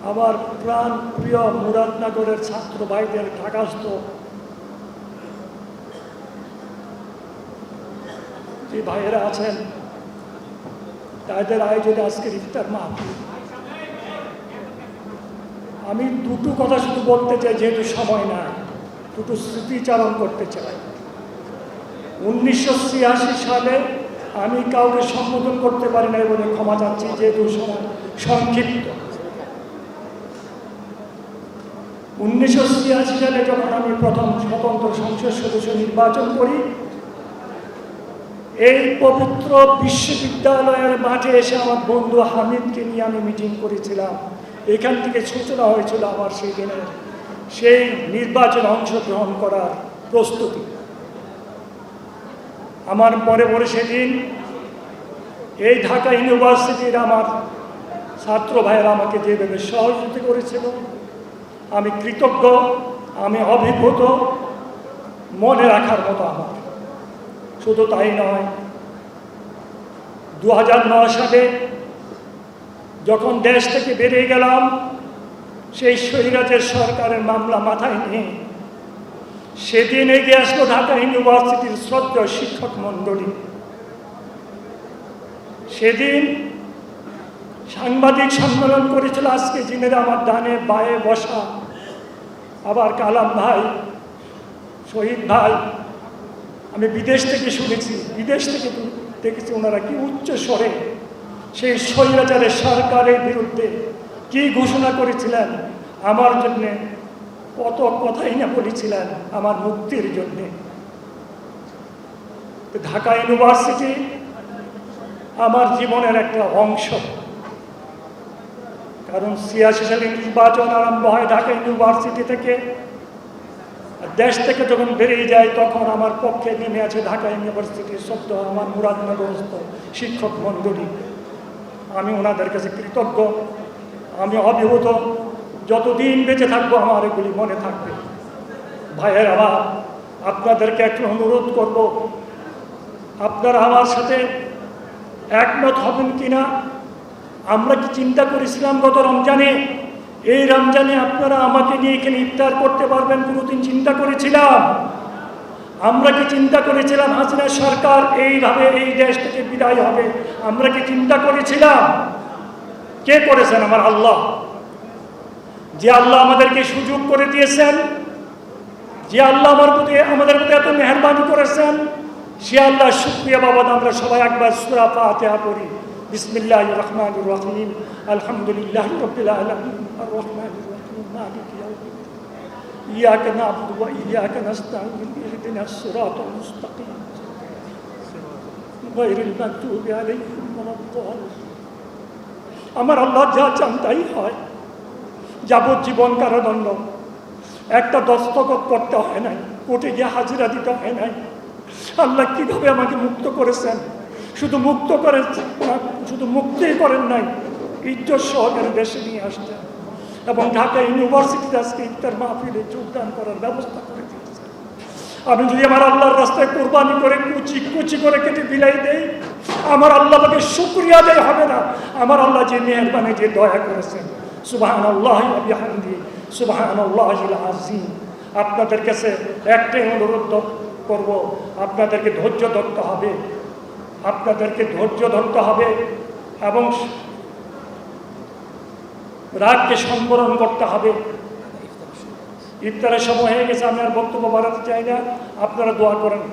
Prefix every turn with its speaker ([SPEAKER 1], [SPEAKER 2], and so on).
[SPEAKER 1] আমার প্রাণ প্রিয় মুরাদনগরের ছাত্র ভাইদের ঢাকাস্থ যে ভাইয়েরা আছেন, তাদের আয়োজনে আজকের ইফতার মাহফিল। আমি দুটো কথা শুধু বলতে চাই, যেহেতু সময় নাই, দুটো স্মৃতিচারণ করতে চাই। 1986 সালে আমি কাউকে সম্বোধন করতে পারি না বলে ক্ষমা চাচ্ছি, যেহেতু সময় সংক্ষিপ্ত। 1986 সালে যখন আমি প্রথম স্বতন্ত্র সংসদ সদস্য নির্বাচন করি, এই পবিত্র বিশ্ববিদ্যালয়ের মাঠে এসে আমার বন্ধু হামিদকে নিয়ে আমি মিটিং করেছিলাম। এখান থেকে সূচনা হয়েছিল আমার সেই দিনের সেই নির্বাচনে অংশগ্রহণ করার প্রস্তুতি। আমার পরে পরে সেদিন এই ঢাকা ইউনিভার্সিটির আমার ছাত্র ভাইয়েরা আমাকে যেভাবে সহযোগিতা করেছিল, আমি কৃতজ্ঞ, আমি অভিভূত, মনে রাখার মতো আমার। শুধু তাই নয়, 2009 সালে যখন দেশ থেকে বেরিয়ে গেলাম, সেই স্বৈরাচার সরকারের মামলা মাথায় নিয়ে সেদিন এগিয়ে আসলো ঢাকা ইউনিভার্সিটির শ্রদ্ধেয় শিক্ষক মণ্ডলী। সেদিন সাংবাদিক সম্মেলন করেছিল আজকে যিনি আমার ডানে বায়ে বসা, আবার কালাম ভাই, শহীদ ভাই। আমি বিদেশ থেকে শুনেছি, বিদেশ থেকে দেখেছি ওনারা কি উচ্চ স্বরে সেই স্বৈরাচারের সরকারের বিরুদ্ধে কি ঘোষণা করেছিলেন, আমার জন্যে কত কথাই না বলেছিলেন আমার মুক্তির জন্যে। ঢাকা ইউনিভার্সিটি আমার জীবনের একটা অংশ, কারণ 86 সালে নির্বাচন আরম্ভ হয় ঢাকা ইউনিভার্সিটি থেকে। দেশ থেকে যখন বেরিয়ে যায় তখন আমার পক্ষে নেমে আছে ঢাকা ইউনিভার্সিটির শব্দ আমার মুরাদনগরস্থ শিক্ষক মণ্ডলী। আমি ওনাদের কাছে কৃতজ্ঞ, আমি অভিভূত। যতদিন বেঁচে থাকবো আমার এগুলি মনে থাকবে। ভাইয়ের আমার আপনাদেরকে একটা অনুরোধ করব, আপনারা আমার সাথে একমত হবেন কিনা। আমরা কি চিন্তা করেছিলাম গত রমজানে, এই রমজানে আপনারা আমাকে নিয়ে এখানে ইফতার করতে পারবেন? কোনোদিন চিন্তা করেছিলাম? আমরা কি চিন্তা করেছিলাম হাসিনা সরকার এইভাবে এই দেশ থেকে বিদায় হবে? আমরা কি চিন্তা করেছিলাম? কে করেছেন? আমার আল্লাহ। যে আল্লাহ আমাদেরকে সুযোগ করে দিয়েছেন, যে আল্লাহ আমাদের প্রতি এত মেহেরবানি করেছেন, সে আল্লাহ শুকরিয়া বাবদ আমরা সবাই একবার সূরা ফাতিহা পড়ি। বিসমিল্লাহির রহমানির রহিম, আলহামদুলিল্লাহি রাব্বিল আলামিন, আর রহমানির রহিম, মালিকি ইয়াউমিদ্দিন, ইয়াকা না'বুদু ওয়া ইয়াকা নাস্তাঈন, ইহদিনাস সিরাতাল মুস্তাকিম, গায়রিল মাগদুবি আলাইহিম ওয়ালাদ-দাল্লিন। আমার আল্লাহ যা চান তাই হয়। যাবজ্জীবন কারাদণ্ড, একটা দস্তখত করতে হয় নাই, কোর্টে গিয়ে হাজিরা দিতে হয় নাই। আল্লাহ কিভাবে আমাকে মুক্ত করেছেন! শুধু মুক্ত করেন, শুধু মুক্তই করেন নাই, ইজ্জত সহকারে দেশে নিয়ে আসতেন এবং ঢাকা ইউনিভার্সিটিতে আজকে ইফতার মাহফিলে যোগদান করার ব্যবস্থা করে দিয়েছেন। আমি যদি আমার আল্লাহর রাস্তায় কোরবানি করে কুচি কুচি করে কেটে বিলাই দেই, আমার আল্লাহ আমাকে শুকরিয়া আদায় হবে না। আমার আল্লাহ যে মেহেরবানি, যে দয়া করেছেন। সুবহানাল্লাহি ওয়া বিহামদিহি, সুবহানাল্লাহিল আযীম। আপনাদের কাছে একটাই অনুরোধ করব, আপনাদেরকে ধৈর্য ধরতে হবে, আপনাদেরকে ধৈর্য ধরতে হবে এবং রাগকে সংবরণ করতে হবে। ইফতারের সময় হয়ে গেছে, আমি আর বক্তব্য বাড়াতে চাই না। আপনারা দোয়া করেন।